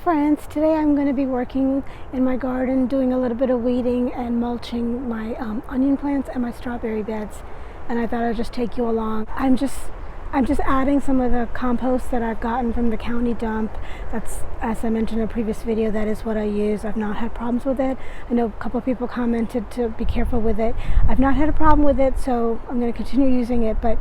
friends, today I'm going to be working in my garden doing a little bit of weeding and mulching my onion plants and my strawberry beds, and I thought I'd just take you along. I'm just adding some of the compost that I've gotten from the county dump. That's, as I mentioned in a previous video, that is what I use. I've not had problems with it. I know a couple of people commented to be careful with it. I've not had a problem with it, so I'm going to continue using it, but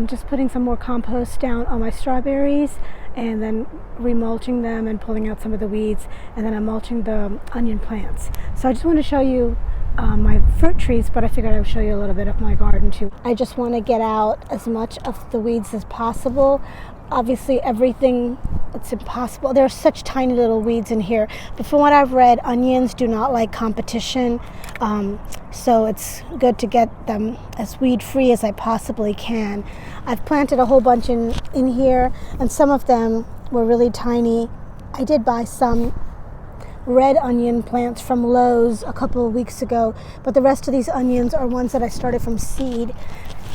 just putting some more compost down on my strawberries and then remulching them and pulling out some of the weeds, and then I'm mulching the onion plants. So I just want to show you my fruit trees, but I figured I would show you a little bit of my garden too. I just want to get out as much of the weeds as possible. Obviously everything, it's impossible. There are such tiny little weeds in here, but from what I've read, onions do not like competition, so it's good to get them as weed free as I possibly can. I've planted a whole bunch in here, and some of them were really tiny. I did buy some red onion plants from Lowe's a couple of weeks ago, but the rest of these onions are ones that I started from seed,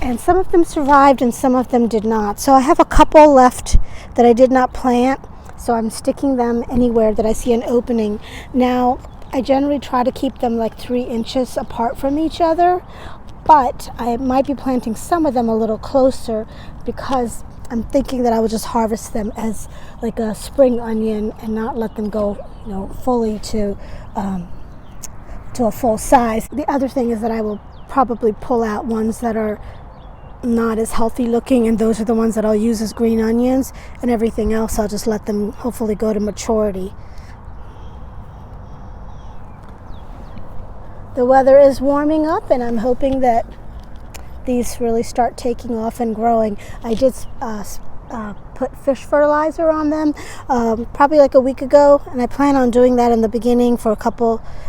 and some of them survived and some of them did not. So I have a couple left that I did not plant, so I'm sticking them anywhere that I see an opening. Now I generally try to keep them like 3 inches apart from each other, but I might be planting some of them a little closer because I'm thinking that I will just harvest them as like a spring onion and not let them go, fully to a full size. The other thing is that I will probably pull out ones that are not as healthy looking, and those are the ones that I'll use as green onions, and everything else I'll just let them hopefully go to maturity. The weather is warming up, and I'm hoping that these really start taking off and growing. I did put fish fertilizer on them probably like a week ago, and I plan on doing that in the beginning for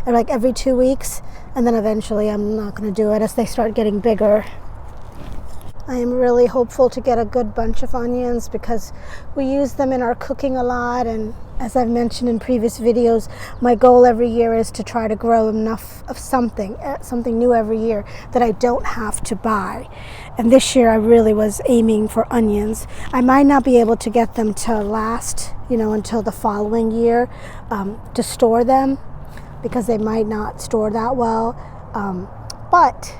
like every 2 weeks, and then eventually I'm not going to do it as they start getting bigger. I am really hopeful to get a good bunch of onions because we use them in our cooking a lot, and as I've mentioned in previous videos, my goal every year is to try to grow enough of something new every year that I don't have to buy. And this year I really was aiming for onions. I might not be able to get them to last, until the following year to store them, because they might not store that well. But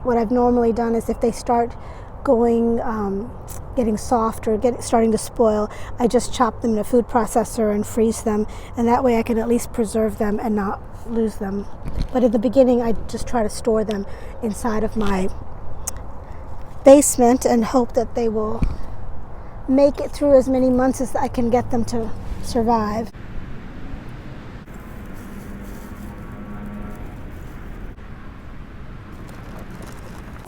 what I've normally done is if they start going, getting soft or starting to spoil, I just chop them in a food processor and freeze them, and that way I can at least preserve them and not lose them. But at the beginning I just try to store them inside of my basement and hope that they will make it through as many months as I can get them to survive.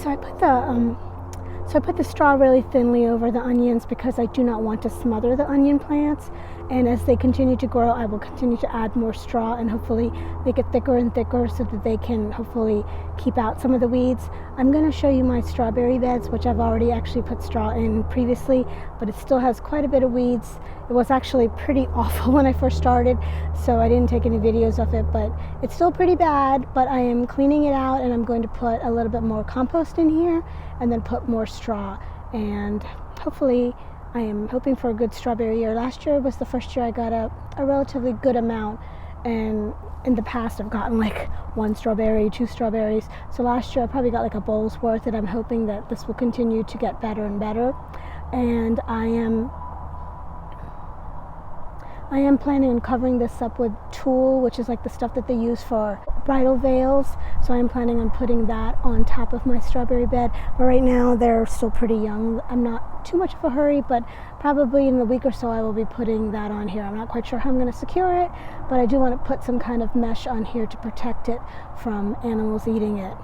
So I put the straw really thinly over the onions because I do not want to smother the onion plants, and as they continue to grow I will continue to add more straw and hopefully make it thicker and thicker so that they can hopefully keep out some of the weeds. I'm going to show you my strawberry beds, which I've already actually put straw in previously, but it still has quite a bit of weeds. It was actually pretty awful when I first started, so I didn't take any videos of it, but it's still pretty bad. But I am cleaning it out, and I'm going to put a little bit more compost in here and then put more straw, and hopefully I am hoping for a good strawberry year. Last year was the first year I got a relatively good amount, and in the past I've gotten like 1 strawberry, 2 strawberries. So last year I probably got like a bowl's worth, and I'm hoping that this will continue to get better and better. And I am planning on covering this up with tulle, which is like the stuff that they use for bridal veils. So I'm planning on putting that on top of my strawberry bed. But right now they're still pretty young. I'm not too much of a hurry, but probably in a week or so I will be putting that on here. I'm not quite sure how I'm going to secure it, but I do want to put some kind of mesh on here to protect it from animals eating it.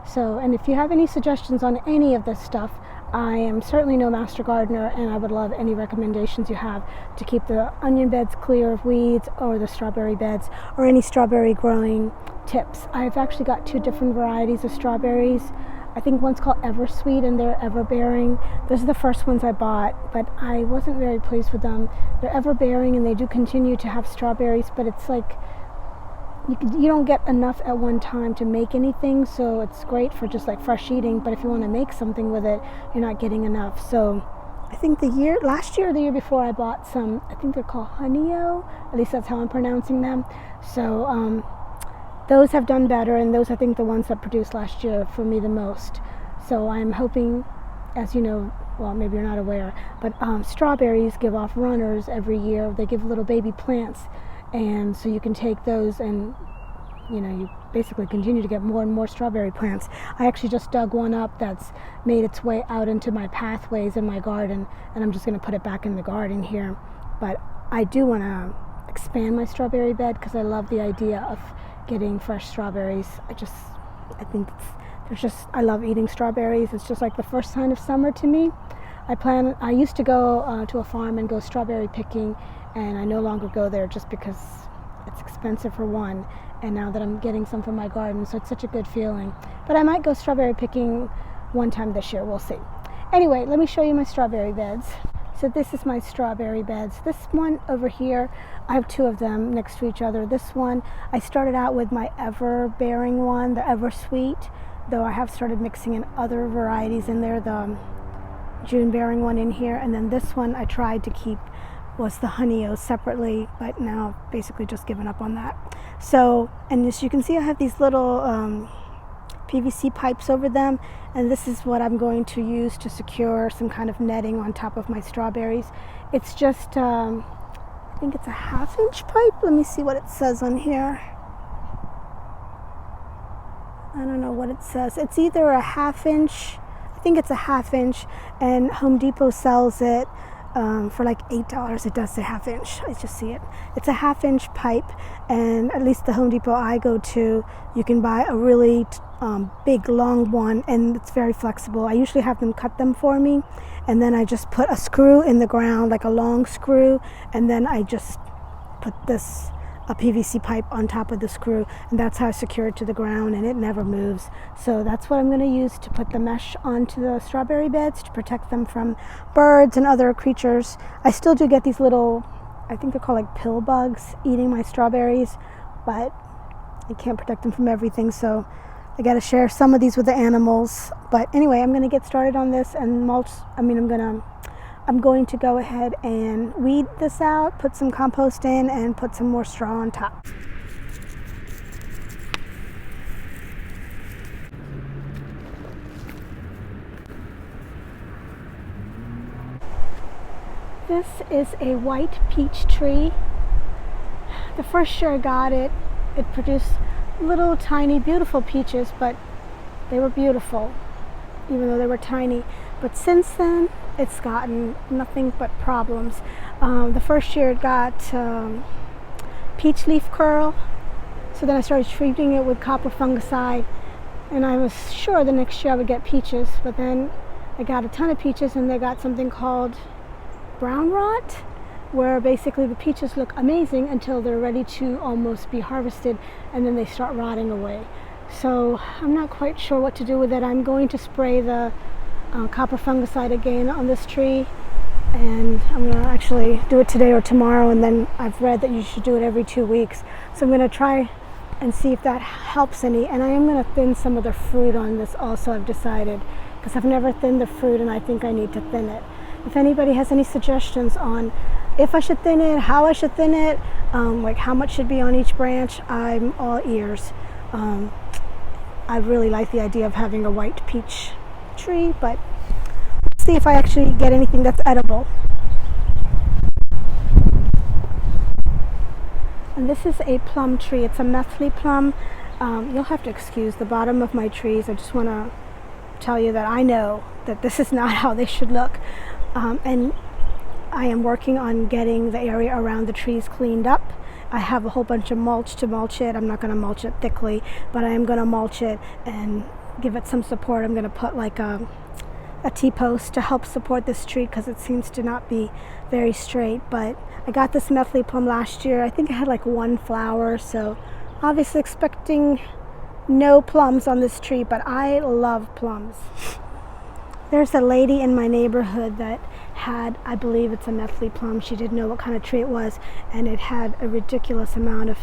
So, and if you have any suggestions on any of this stuff, I am certainly no master gardener, and I would love any recommendations you have to keep the onion beds clear of weeds, or the strawberry beds, or any strawberry growing tips. I've actually got 2 different varieties of strawberries. I think one's called Eversweet and they're ever-bearing. Those are the first ones I bought, but I wasn't very pleased with them. They're ever-bearing and they do continue to have strawberries, but it's like you don't get enough at one time to make anything, so it's great for just like fresh eating, but if you want to make something with it, you're not getting enough. So I think last year or the year before, I bought some, I think they're called Honeyo, at least that's how I'm pronouncing them. So those have done better, and those I think the ones that produced last year for me the most. So I'm hoping, as you know, well, maybe you're not aware, but strawberries give off runners every year. They give little baby plants, and so you can take those and you basically continue to get more and more strawberry plants. I actually just dug one up that's made its way out into my pathways in my garden, and I'm just going to put it back in the garden here. But I do want to expand my strawberry bed because I love the idea of getting fresh strawberries. I love eating strawberries. It's just like the first sign of summer to me. I used to go to a farm and go strawberry picking, and I no longer go there just because it's expensive for one, and now that I'm getting some from my garden, so it's such a good feeling. But I might go strawberry picking one time this year, we'll see. Anyway, let me show you my strawberry beds. So this is my strawberry beds. This one over here, I have two of them next to each other. This one, I started out with my ever-bearing one, the ever-sweet, though I have started mixing in other varieties in there, the June-bearing one in here, and then this one I tried to keep was the Honeyo separately, but now I've basically just given up on that. So, and as you can see, I have these little PVC pipes over them, and this is what I'm going to use to secure some kind of netting on top of my strawberries. It's just, I think it's a 1/2-inch pipe. Let me see what it says on here. I don't know what it says. It's either a 1/2-inch, I think it's a 1/2-inch, and Home Depot sells it for like $8. It does say 1/2-inch. I just see it. It's a 1/2-inch pipe, and at least the Home Depot I go to, you can buy a really big long one, and it's very flexible. I usually have them cut them for me, and then I just put a screw in the ground, like a long screw, and then I just put a PVC pipe on top of the screw, and that's how I secure it to the ground, and it never moves. So that's what I'm going to use to put the mesh onto the strawberry beds to protect them from birds and other creatures. I still do get these little, I think they're called like pill bugs, eating my strawberries, but I can't protect them from everything, so I got to share some of these with the animals. But anyway, I'm going to get started on this and mulch. I'm going to go ahead and weed this out, put some compost in, and put some more straw on top. This is a white peach tree. The first year I got it, it produced little tiny beautiful peaches, but they were beautiful even though they were tiny. But since then it's gotten nothing but problems. The first year it got peach leaf curl, so then I started treating it with copper fungicide, and I was sure the next year I would get peaches, but then I got a ton of peaches, and they got something called brown rot, where basically the peaches look amazing until they're ready to almost be harvested, and then they start rotting away. So I'm not quite sure what to do with it. I'm going to spray the copper fungicide again on this tree, and I'm going to actually do it today or tomorrow, and then I've read that you should do it every 2 weeks. So I'm going to try and see if that helps any, and I am going to thin some of the fruit on this also, I've decided, because I've never thinned the fruit and I think I need to thin it. If anybody has any suggestions on if I should thin it, how I should thin it, like how much should be on each branch, I'm all ears. I really like the idea of having a white peach tree, but let's see if I actually get anything that's edible. And this is a plum tree. It's a methley plum. You'll have to excuse the bottom of my trees. I just want to tell you that I know that this is not how they should look. And I am working on getting the area around the trees cleaned up. I have a whole bunch of mulch to mulch it. I'm not going to mulch it thickly, but I am going to mulch it and give it some support. I'm going to put like a T-post to help support this tree because it seems to not be very straight. But I got this methley plum last year. I think I had like one flower, so obviously expecting no plums on this tree, but I love plums. There's a lady in my neighborhood that had, I believe it's a methley plum. She didn't know what kind of tree it was, and it had a ridiculous amount of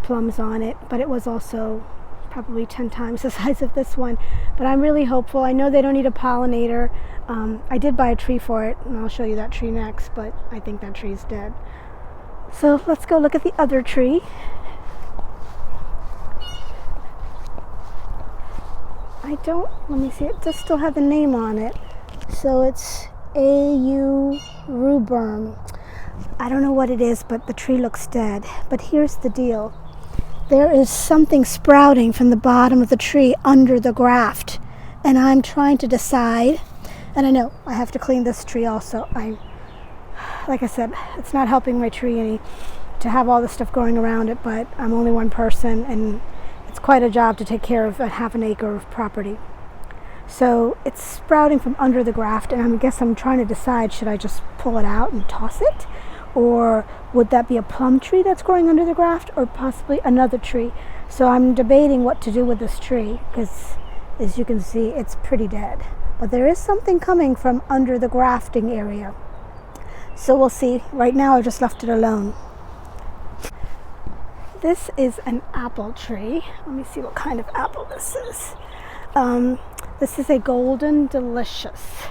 plums on it, but it was also probably 10 times the size of this one, but I'm really hopeful. I know they don't need a pollinator. I did buy a tree for it, and I'll show you that tree next, but I think that tree is dead. So let's go look at the other tree. Let me see, it does still have the name on it. So it's A.U. rubrum. I don't know what it is, but the tree looks dead. But here's the deal. There is something sprouting from the bottom of the tree under the graft. And I'm trying to decide, and I know I have to clean this tree also. Like I said, it's not helping my tree any to have all this stuff growing around it, but I'm only one person, and it's quite a job to take care of a half an acre of property. So it's sprouting from under the graft, and I guess I'm trying to decide, should I just pull it out and toss it? Or would that be a plum tree that's growing under the graft, or possibly another tree? So I'm debating what to do with this tree, because as you can see, it's pretty dead. But there is something coming from under the grafting area. So we'll see. Right now I've just left it alone. This is an apple tree. Let me see what kind of apple this is. This is a Golden Delicious.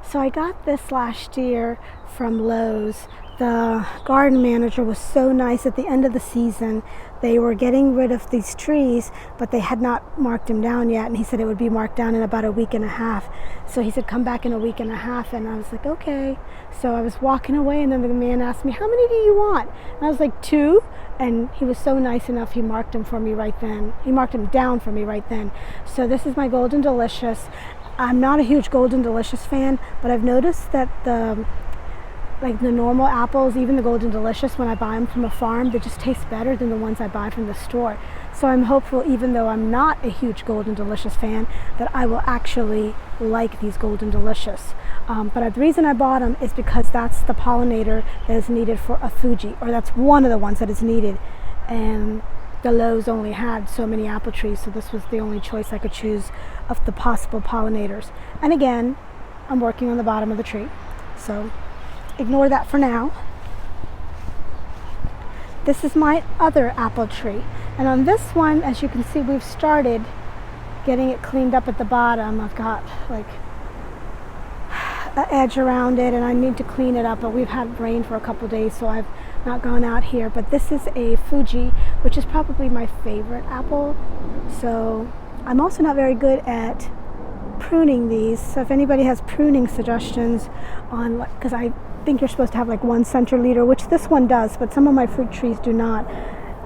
So I got this last year from Lowe's. The garden manager was so nice. At the end of the season, they were getting rid of these trees, but they had not marked them down yet, and he said it would be marked down in about a week and a half. So he said, come back in a week and a half, and I was like, okay. So I was walking away, and then the man asked me, how many do you want? And I was like, 2, and he was so nice enough, he marked them for me right then. He marked them down for me right then. So this is my Golden Delicious. I'm not a huge Golden Delicious fan, but I've noticed that the normal apples, even the Golden Delicious, when I buy them from a farm, they just taste better than the ones I buy from the store. So I'm hopeful, even though I'm not a huge Golden Delicious fan, that I will actually like these Golden Delicious. But the reason I bought them is because that's the pollinator that is needed for a Fuji, or that's one of the ones that is needed. And the Lowe's only had so many apple trees, so this was the only choice I could choose of the possible pollinators. And again, I'm working on the bottom of the tree, so ignore that for now. This is my other apple tree, and on this one, as you can see, we've started getting it cleaned up at the bottom. I've got like an edge around it, and I need to clean it up, but we've had rain for a couple days, so I've not gone out here. But this is a Fuji, which is probably my favorite apple. So I'm also not very good at pruning these, so if anybody has pruning suggestions on what, because I think you're supposed to have like 1 center leader, which this one does, but some of my fruit trees do not,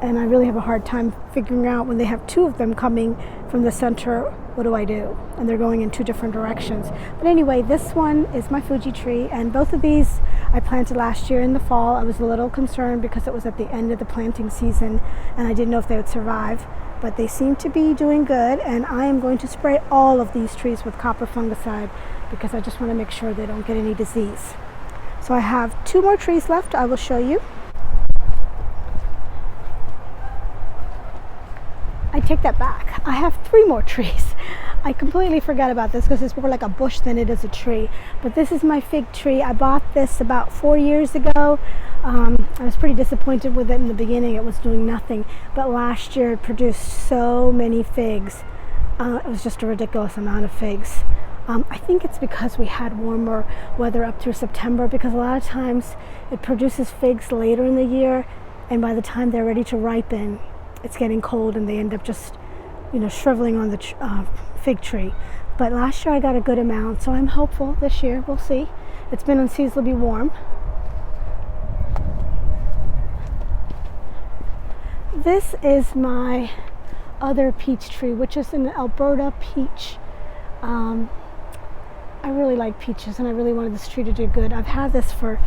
and I really have a hard time figuring out when they have 2 of them coming from the center, what do I do? And they're going in 2 different directions. But anyway, this one is my Fuji tree, and both of these I planted last year in the fall. I was a little concerned because it was at the end of the planting season and I didn't know if they would survive, but they seem to be doing good, and I am going to spray all of these trees with copper fungicide because I just want to make sure they don't get any disease. So I have 2 more trees left. I will show you. I take that back. I have 3 more trees. I completely forgot about this because it's more like a bush than it is a tree. But this is my fig tree. I bought this about 4 years ago. I was pretty disappointed with it in the beginning. It was doing nothing. But last year it produced so many figs. It was just a ridiculous amount of figs. I think it's because we had warmer weather up through September, because a lot of times it produces figs later in the year, and by the time they're ready to ripen, it's getting cold and they end up just, shriveling on the fig tree. But last year I got a good amount, so I'm hopeful this year. We'll see. It's been unseasonably warm. This is my other peach tree, which is an Alberta peach. I really like peaches, and I really wanted this tree to do good. I've had this for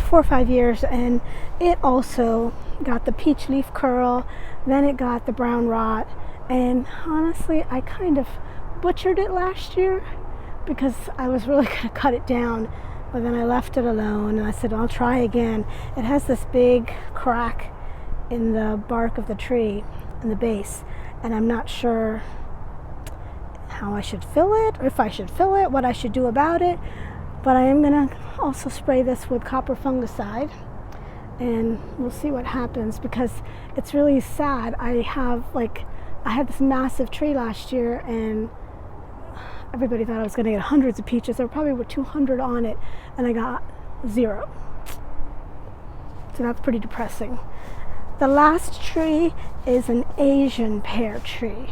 4 or 5 years, and it also got the peach leaf curl, then it got the brown rot, and honestly I kind of butchered it last year because I was really going to cut it down, but then I left it alone and I said I'll try again. It has this big crack in the bark of the tree, in the base, and I'm not sure how I should fill it, or if I should fill it, what I should do about it. But I am going to also spray this with copper fungicide, and we'll see what happens, because it's really sad. I have like I had this massive tree last year, and everybody thought I was going to get hundreds of peaches. There probably were 200 on it, and I got 0. So that's pretty depressing. The last tree is an Asian pear tree.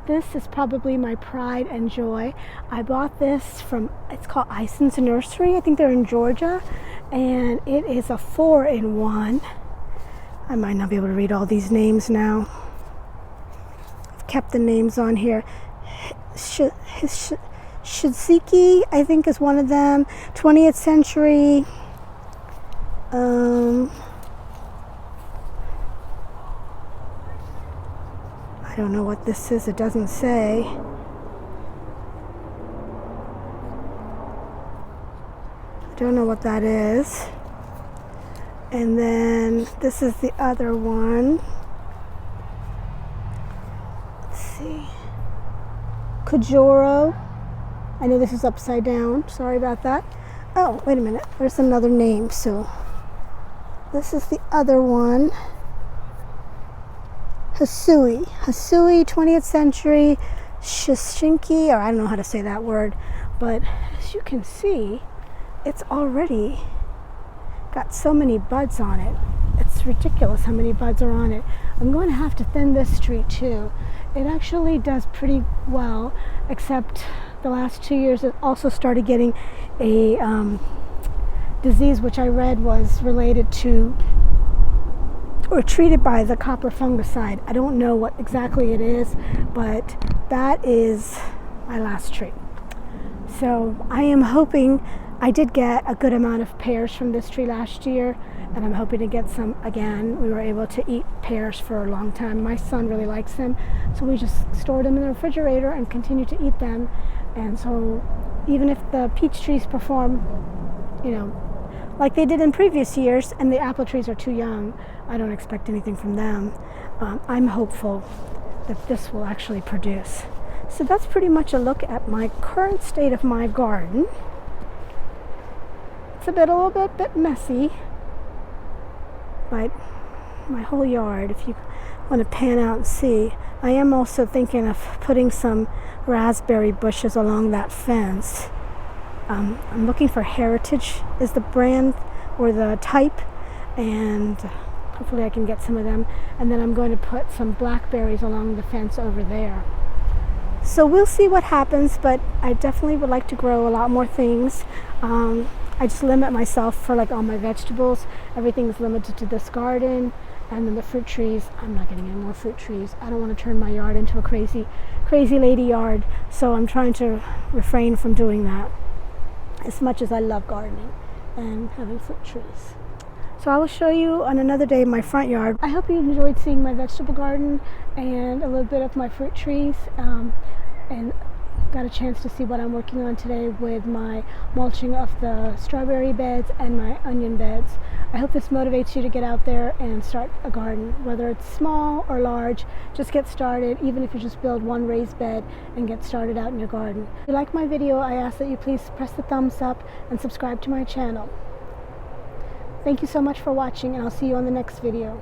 This is probably my pride and joy. I bought this from, it's called Ison's Nursery. I think they're in Georgia, and it is a 4-in-1. I might not be able to read all these names now. I've kept the names on here. Shizuki, I think, is one of them. 20th Century. I don't know what this is. It doesn't say. I don't know what that is. And then this is the other one. Let's see. Kujoro. I know this is upside down. Sorry about that. Oh, wait a minute. There's another name. So this is the other one. Hasui, 20th Century Shishinki, or I don't know how to say that word, but as you can see, it's already got so many buds on it. It's ridiculous how many buds are on it. I'm going to have to thin this tree too. It actually does pretty well, except the last 2 years it also started getting a disease which I read was related to or treated by the copper fungicide. I don't know what exactly it is, but that is my last tree. So I am hoping, I did get a good amount of pears from this tree last year, and I'm hoping to get some again. We were able to eat pears for a long time. My son really likes them, so we just stored them in the refrigerator and continue to eat them. And so even if the peach trees perform, you know, like they did in previous years, and the apple trees are too young, I don't expect anything from them. I'm hopeful that this will actually produce. So that's pretty much a look at my current state of my garden. It's a little bit messy, but my whole yard, if you want to pan out and see, I am also thinking of putting some raspberry bushes along that fence. I'm looking for Heritage is the brand or the type, and hopefully I can get some of them. And then I'm going to put some blackberries along the fence over there. So we'll see what happens, but I definitely would like to grow a lot more things. I just limit myself for like all my vegetables. Everything's limited to this garden, and then the fruit trees, I'm not getting any more fruit trees. I don't want to turn my yard into a crazy lady yard, so I'm trying to refrain from doing that, as much as I love gardening and having fruit trees. So I will show you on another day my front yard. I hope you enjoyed seeing my vegetable garden and a little bit of my fruit trees, and got a chance to see what I'm working on today with my mulching of the strawberry beds and my onion beds. I hope this motivates you to get out there and start a garden, whether it's small or large. Just get started, even if you just build one raised bed and get started out in your garden. If you like my video, I ask that you please press the thumbs up and subscribe to my channel. Thank you so much for watching, and I'll see you on the next video.